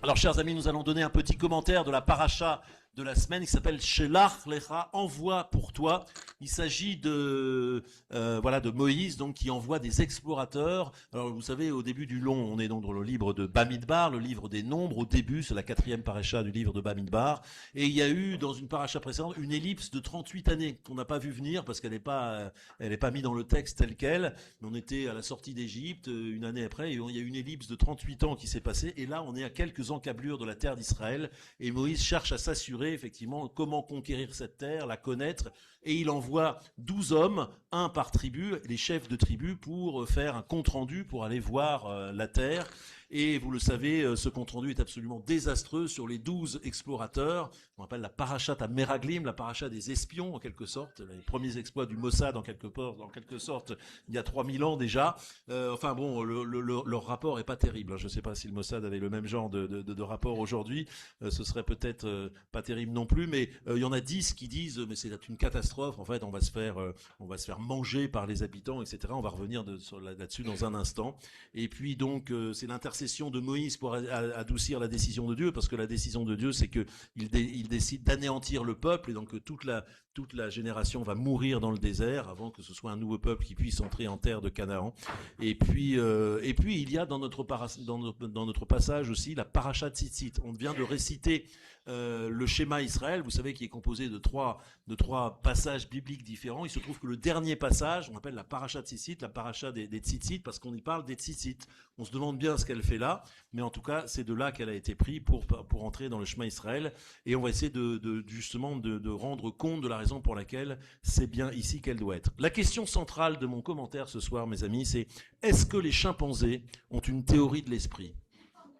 Alors, chers amis, nous allons donner un petit commentaire de la paracha de la semaine qui s'appelle Shelach Lecha, envoie pour toi. Il s'agit de Moïse, donc qui envoie des explorateurs. Alors, vous savez, au début du long, on est donc dans le livre de Bamidbar, le livre des nombres. Au début, c'est la 4e paracha du livre de Bamidbar. Et il y a eu, dans une paracha précédente, une ellipse de 38 années qu'on n'a pas vu venir parce qu'elle n'est pas, elle n'est pas mise dans le texte tel quel. On était à la sortie d'Égypte, une année après, et il y a eu une ellipse de 38 ans qui s'est passée. Et là, on est à quelques encablures de la terre d'Israël. Et Moïse cherche à s'assurer, effectivement, comment conquérir cette terre, la connaître. Et il envoie 12 hommes, un par tribu, les chefs de tribu, pour faire un compte-rendu, pour aller voir la terre. Et vous le savez, ce compte-rendu est absolument désastreux sur les 12 explorateurs. On appelle la parachat à Meraglim, la paracha des espions, en quelque sorte. Les premiers exploits du Mossad, en quelque sorte, il y a 3000 ans déjà. Leur rapport est pas terrible. Je ne sais pas si le Mossad avait le même genre de rapport aujourd'hui. Ce serait peut-être pas terrible non plus, mais il y en a 10 qui disent mais c'est une catastrophe. En fait, on va se faire manger par les habitants, etc. On va revenir là-dessus dans un instant. Et puis donc c'est l'intercession de Moïse pour adoucir la décision de Dieu, parce que la décision de Dieu, c'est que il décide d'anéantir le peuple, et donc toute la génération va mourir dans le désert avant que ce soit un nouveau peuple qui puisse entrer en terre de Canaan. Et puis il y a dans notre passage aussi la paracha Tzitzit. On vient de réciter le schéma Israël, vous savez, qui est composé de trois passages bibliques différents. Il se trouve que le dernier passage, on appelle la paracha Tzitzit, la paracha des Tzitzit, parce qu'on y parle des Tzitzit. On se demande bien ce qu'elle fait là, mais en tout cas, c'est de là qu'elle a été prise pour entrer dans le schéma Israël. Et on va essayer justement de rendre compte de la raison pour laquelle c'est bien ici qu'elle doit être. La question centrale de mon commentaire ce soir, mes amis, c'est: est-ce que les chimpanzés ont une théorie de l'esprit?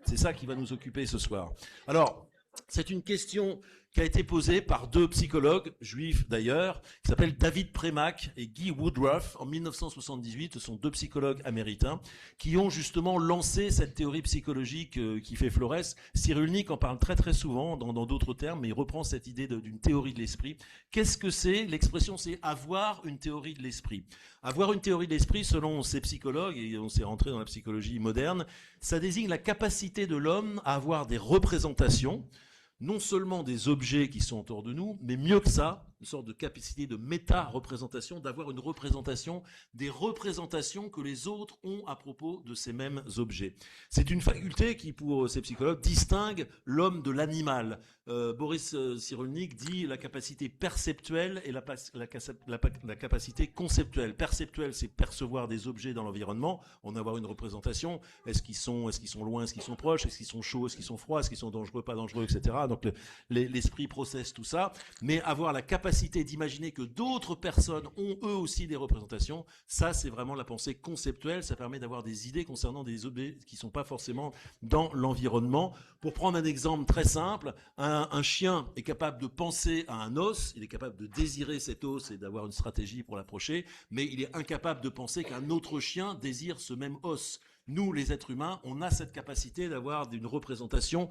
C'est ça qui va nous occuper ce soir. Alors, c'est une question qui a été posée par deux psychologues, juifs d'ailleurs, qui s'appellent David Premack et Guy Woodruff en 1978. Ce sont deux psychologues américains qui ont justement lancé cette théorie psychologique qui fait florès. Cyrulnik en parle très très souvent dans d'autres termes, mais il reprend cette idée d'une théorie de l'esprit. Qu'est-ce que c'est? L'expression, c'est avoir une théorie de l'esprit. Avoir une théorie de l'esprit, selon ces psychologues, et on s'est rentré dans la psychologie moderne, ça désigne la capacité de l'homme à avoir des représentations, non seulement des objets qui sont autour de nous, mais mieux que ça, une sorte de capacité de méta-représentation, d'avoir une représentation des représentations que les autres ont à propos de ces mêmes objets. C'est une faculté qui, pour ces psychologues, distingue l'homme de l'animal. Boris Cyrulnik dit la capacité perceptuelle et la capacité conceptuelle. Perceptuelle, c'est percevoir des objets dans l'environnement, en avoir une représentation. Est-ce qu'ils sont loin, est-ce qu'ils sont proches, est-ce qu'ils sont chauds, est-ce qu'ils sont froids, est-ce qu'ils sont dangereux, pas dangereux, etc. Donc l'esprit processe tout ça, mais avoir la capacité d'imaginer que d'autres personnes ont eux aussi des représentations, ça c'est vraiment la pensée conceptuelle. Ça permet d'avoir des idées concernant des objets qui sont pas forcément dans l'environnement. Pour prendre un exemple très simple, un chien est capable de penser à un os, il est capable de désirer cet os et d'avoir une stratégie pour l'approcher, mais il est incapable de penser qu'un autre chien désire ce même os. Nous, les êtres humains, on a cette capacité d'avoir des représentations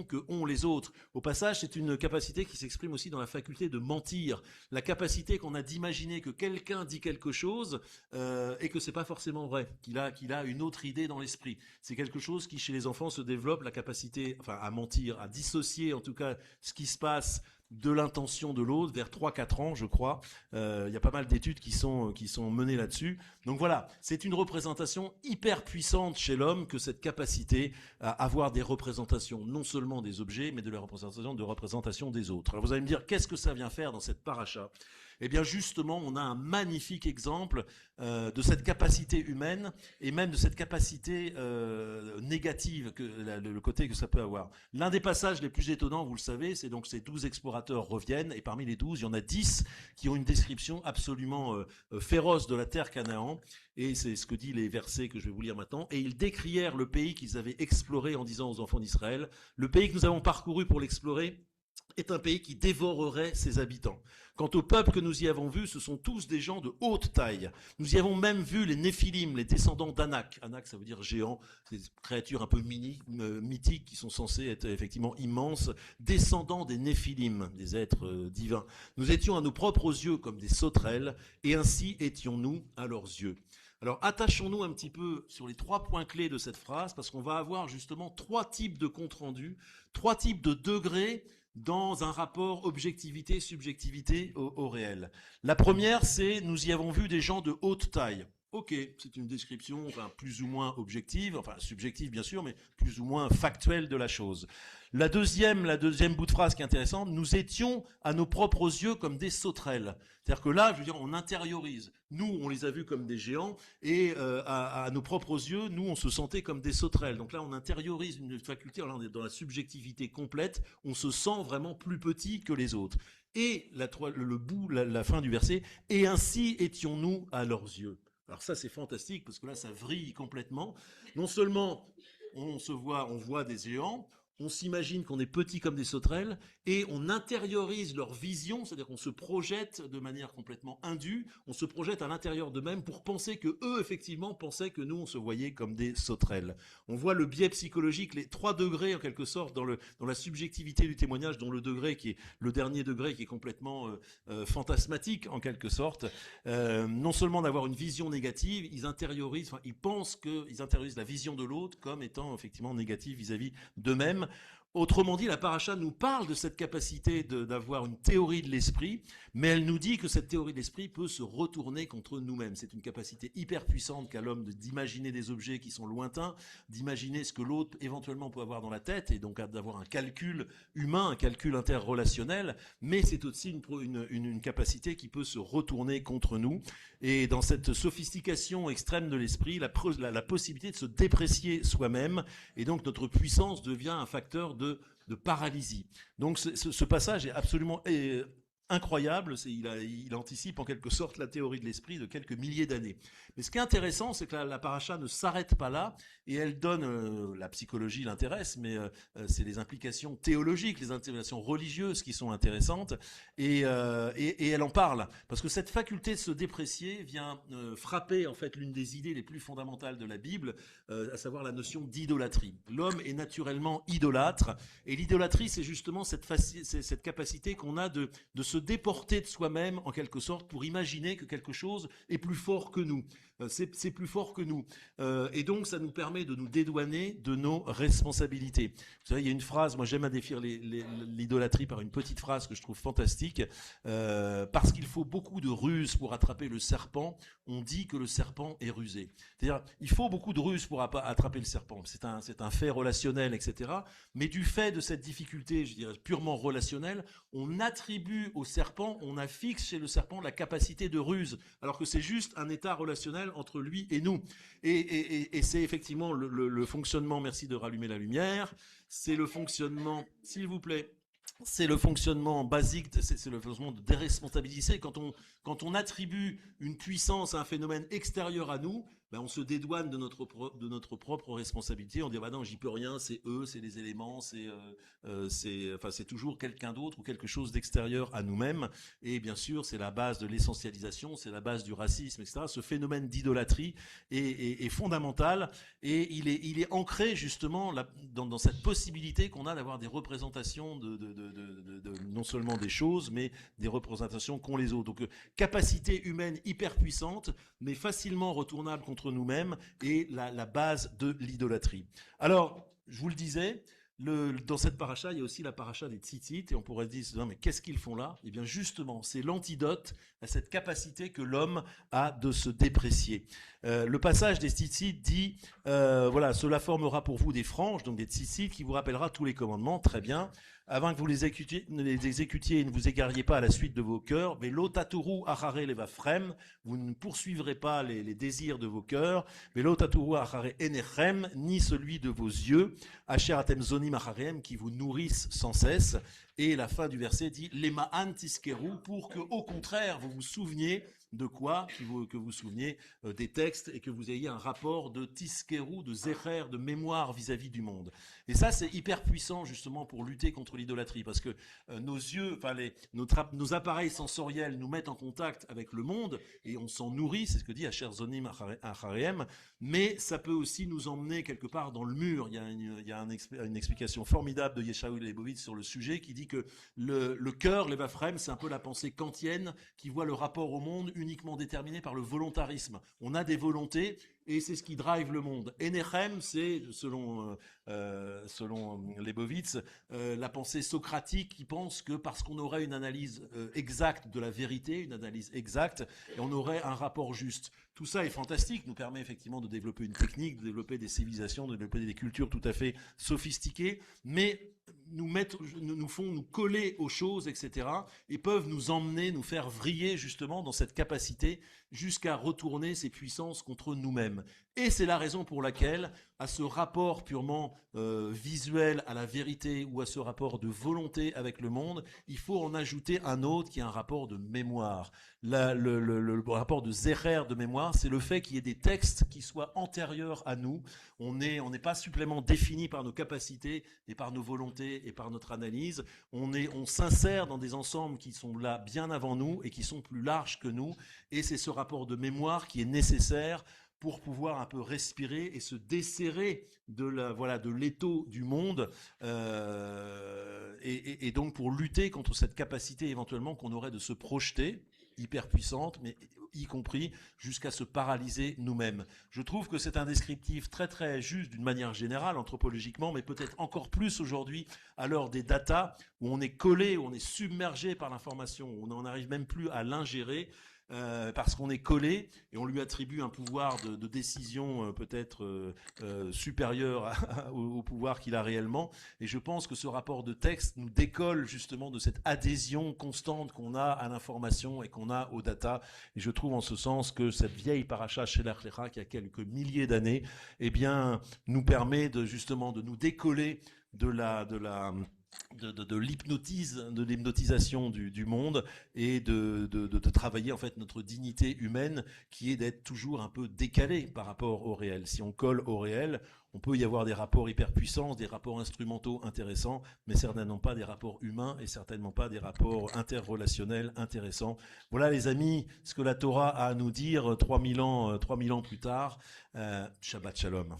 que ont les autres. Au passage, c'est une capacité qui s'exprime aussi dans la faculté de mentir. La capacité qu'on a d'imaginer que quelqu'un dit quelque chose et que c'est pas forcément vrai, qu'il a une autre idée dans l'esprit. C'est quelque chose qui, chez les enfants, se développe, la capacité, à mentir, à dissocier en tout cas ce qui se passe de l'intention de l'autre vers 3-4 ans, je crois. Il y a pas mal d'études qui sont menées là-dessus. Donc voilà, c'est une représentation hyper puissante chez l'homme que cette capacité à avoir des représentations, non seulement des objets, mais de la représentation des autres. Alors vous allez me dire, qu'est-ce que ça vient faire dans cette paracha? Eh bien justement, on a un magnifique exemple de cette capacité humaine et même de cette capacité négative, le côté que ça peut avoir. L'un des passages les plus étonnants, vous le savez, c'est donc ces 12 explorateurs reviennent, et parmi les 12, il y en a 10 qui ont une description absolument féroce de la terre Canaan, et c'est ce que dit les versets que je vais vous lire maintenant. Et ils décrièrent le pays qu'ils avaient exploré en disant aux enfants d'Israël: le pays que nous avons parcouru pour l'explorer est un pays qui dévorerait ses habitants. Quant au peuple que nous y avons vu, ce sont tous des gens de haute taille. Nous y avons même vu les Néphilim, les descendants d'Anak. Anak, ça veut dire géant, des créatures un peu mythiques qui sont censées être effectivement immenses, descendants des Néphilim, des êtres divins. Nous étions à nos propres yeux comme des sauterelles, et ainsi étions-nous à leurs yeux. Alors attachons-nous un petit peu sur les 3 points clés de cette phrase, parce qu'on va avoir justement 3 types de compte rendu, 3 types de degrés dans un rapport objectivité-subjectivité au réel. La première, c'est nous y avons vu des gens de haute taille. Ok, c'est une description plus ou moins objective, enfin subjective bien sûr, mais plus ou moins factuelle de la chose. La deuxième bout de phrase qui est intéressante, nous étions à nos propres yeux comme des sauterelles. C'est-à-dire que là, je veux dire, on intériorise. Nous, on les a vus comme des géants, et à nos propres yeux, nous, on se sentait comme des sauterelles. Donc là, on intériorise une faculté, là, on est dans la subjectivité complète, on se sent vraiment plus petit que les autres. Et la fin du verset, et ainsi étions-nous à leurs yeux. Alors ça, c'est fantastique, parce que là, ça vrille complètement. Non seulement on voit des géants, on s'imagine qu'on est petit comme des sauterelles, et on intériorise leur vision, c'est-à-dire qu'on se projette de manière complètement indue, on se projette à l'intérieur d'eux-mêmes pour penser que eux, effectivement, pensaient que nous, on se voyait comme des sauterelles. On voit le biais psychologique, les 3 degrés, en quelque sorte, dans la subjectivité du témoignage, dont le degré qui est le dernier degré, qui est complètement fantasmatique, en quelque sorte. Non seulement d'avoir une vision négative, ils intériorisent la vision de l'autre comme étant effectivement négative vis-à-vis d'eux-mêmes. Autrement dit, la paracha nous parle de cette capacité d'avoir une théorie de l'esprit, mais elle nous dit que cette théorie de l'esprit peut se retourner contre nous-mêmes. C'est une capacité hyper puissante qu'a l'homme d'imaginer des objets qui sont lointains, d'imaginer ce que l'autre éventuellement peut avoir dans la tête, et donc d'avoir un calcul humain, un calcul interrelationnel, mais c'est aussi une capacité qui peut se retourner contre nous. Et dans cette sophistication extrême de l'esprit, la possibilité de se déprécier soi-même, et donc notre puissance devient un facteur de paralysie. Donc ce passage est absolument incroyable, il anticipe en quelque sorte la théorie de l'esprit de quelques milliers d'années. Mais ce qui est intéressant, c'est que la paracha ne s'arrête pas là, et elle donne, la psychologie l'intéresse, mais c'est les implications théologiques, les implications religieuses qui sont intéressantes, et elle en parle, parce que cette faculté de se déprécier vient frapper en fait l'une des idées les plus fondamentales de la Bible, à savoir la notion d'idolâtrie. L'homme est naturellement idolâtre, et l'idolâtrie, c'est justement cette capacité qu'on a de se déporter de soi-même en quelque sorte pour imaginer que quelque chose est plus fort que nous. C'est plus fort que nous. Et donc ça nous permet de nous dédouaner de nos responsabilités. Vous savez, il y a une phrase, moi j'aime à définir l'idolâtrie par une petite phrase que je trouve fantastique. Parce qu'il faut beaucoup de ruse pour attraper le serpent, on dit que le serpent est rusé. C'est-à-dire, il faut beaucoup de ruse pour attraper le serpent. C'est un fait relationnel, etc. Mais du fait de cette difficulté, je dirais, purement relationnelle, on attribue au serpent, on affixe chez le serpent la capacité de ruse, alors que c'est juste un état relationnel entre lui et nous. Et c'est effectivement le fonctionnement, merci de rallumer la lumière, c'est le fonctionnement, s'il vous plaît, c'est le fonctionnement basique, c'est le fonctionnement de déresponsabiliser. Quand on attribue une puissance à un phénomène extérieur à nous, ben on se dédouane de notre propre responsabilité. On dit bah non, j'y peux rien, c'est eux, c'est les éléments, c'est toujours quelqu'un d'autre ou quelque chose d'extérieur à nous-mêmes. Et bien sûr, c'est la base de l'essentialisation, c'est la base du racisme, etc. Ce phénomène d'idolâtrie est fondamental, et il est ancré justement dans cette possibilité qu'on a d'avoir des représentations non seulement des choses, mais des représentations qu'ont les autres. Donc capacité humaine hyper puissante, mais facilement retournable contre nous-mêmes, et la base de l'idolâtrie. Alors, je vous le disais, dans cette paracha, il y a aussi la paracha des tzitzit, et on pourrait se dire, non, mais qu'est-ce qu'ils font là? Eh bien, justement, c'est l'antidote à cette capacité que l'homme a de se déprécier. Le passage des tzitzit dit, voilà, cela formera pour vous des franges, donc des tzitzit, qui vous rappellera tous les commandements, très bien. Avant que vous les exécutiez et ne vous égariez pas à la suite de vos cœurs, mais l'otatoru achare levafrem, vous ne poursuivrez pas les désirs de vos cœurs, mais l'otatoru achare enechem, ni celui de vos yeux, asher atem zonim acharem, qui vous nourrissent sans cesse. Et la fin du verset dit lema'an tiskeru, pour que au contraire vous vous souveniez de quoi? Que vous souveniez des textes, et que vous ayez un rapport de tiskeru, de zecher, de mémoire vis-à-vis du monde. Et ça, c'est hyper puissant justement pour lutter contre l'idolâtrie, parce que nos yeux, enfin nos appareils sensoriels nous mettent en contact avec le monde, et on s'en nourrit, c'est ce que dit Asher Zonim Acharem, mais ça peut aussi nous emmener quelque part dans le mur. Il y a une explication formidable de Yeshayahu Leibovitz sur le sujet, qui dit que le cœur, l'Evafrem, c'est un peu la pensée kantienne qui voit le rapport au monde uniquement déterminé par le volontarisme. On a des volontés et c'est ce qui drive le monde. Enechem, c'est, selon Leibovitz, la pensée socratique qui pense que parce qu'on aurait une analyse exacte de la vérité, une analyse exacte, et on aurait un rapport juste. Tout ça est fantastique, nous permet effectivement de développer une technique, de développer des civilisations, de développer des cultures tout à fait sophistiquées, mais nous font nous coller aux choses, etc., et peuvent nous emmener, nous faire vriller justement dans cette capacité jusqu'à retourner ces puissances contre nous-mêmes. Et c'est la raison pour laquelle, à ce rapport purement visuel à la vérité ou à ce rapport de volonté avec le monde, il faut en ajouter un autre qui est un rapport de mémoire. Le rapport de Zecher de mémoire, c'est le fait qu'il y ait des textes qui soient antérieurs à nous. On n'est pas supplément défini par nos capacités et par nos volontés et par notre analyse. On s'insère dans des ensembles qui sont là bien avant nous et qui sont plus larges que nous. Et c'est ce rapport de mémoire qui est nécessaire pour pouvoir un peu respirer et se desserrer de l'étau du monde, et donc pour lutter contre cette capacité éventuellement qu'on aurait de se projeter, hyper puissante, mais y compris jusqu'à se paralyser nous-mêmes. Je trouve que c'est un descriptif très très juste d'une manière générale, anthropologiquement, mais peut-être encore plus aujourd'hui à l'heure des data, où on est collé, où on est submergé par l'information, où on n'en arrive même plus à l'ingérer, parce qu'on est collé et on lui attribue un pouvoir de décision peut-être supérieur au pouvoir qu'il a réellement. Et je pense que ce rapport de texte nous décolle justement de cette adhésion constante qu'on a à l'information et qu'on a aux data. Et je trouve en ce sens que cette vieille paracha Shelach Lecha qui a quelques milliers d'années, eh bien, nous permet justement de nous décoller de l'hypnotisation du monde et de travailler en fait notre dignité humaine qui est d'être toujours un peu décalé par rapport au réel. Si on colle au réel, on peut y avoir des rapports hyper puissants, des rapports instrumentaux intéressants, mais certainement pas des rapports humains et certainement pas des rapports interrelationnels intéressants. Voilà les amis, ce que la Torah a à nous dire 3000 ans plus tard. Shabbat Shalom.